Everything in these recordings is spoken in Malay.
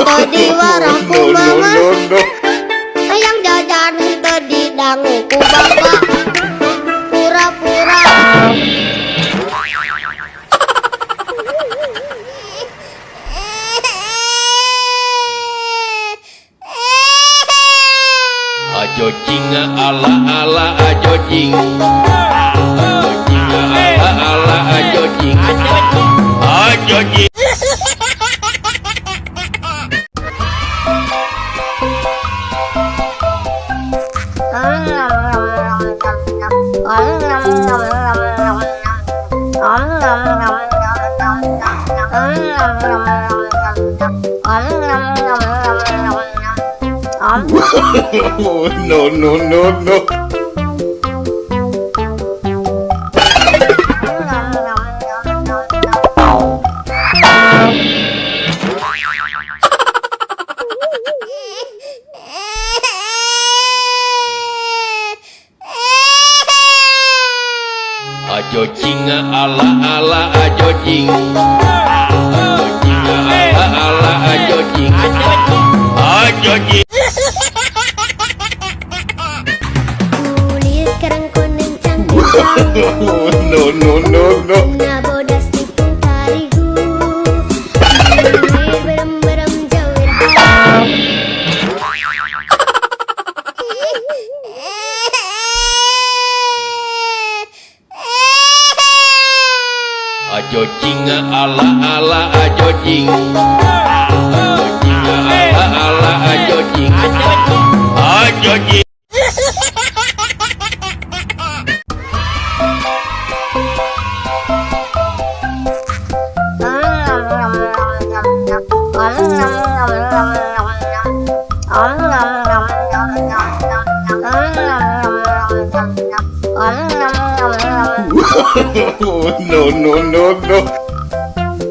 tadi warah ku mama, ayang jajan tadi dangu ku bapak, pura-pura. Ajo jinga ala ala ajo jing, ajo jinga ala ala ajo jing, ajo jing. No, no, no, no. Ajo jinga ala ala ajo jing, ajo jinga ala ala ajo jing, ajo jing. Kulit kerang kuning cantik, No, no, no, no. bunga bodas tipung tarigu, berem-berem jauhin Ajo jinga ala ala ajo jing, ajo jinga ala ala ajo jing, ajo jing. No, no, no, no.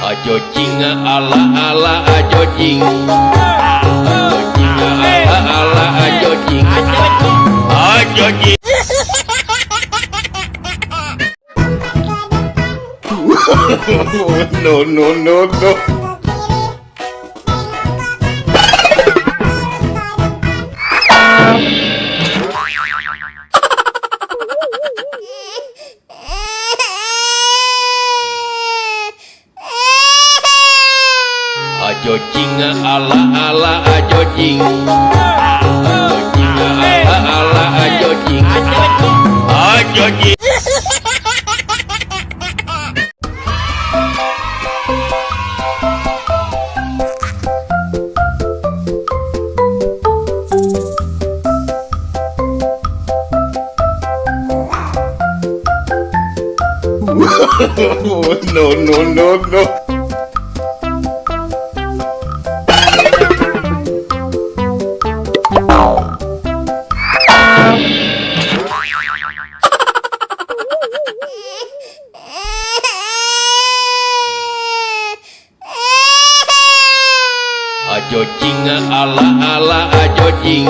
Ajo jinga ala ala ajo jing, ajo jinga ala ala ajo jing, ajo jing. No, no, no, no. Ajo jinga ala ala ajo jing, ajo jinga ala ala ajo jing, ajo jing. No, no, no, no. Ajo jinga ala ala ajo jing,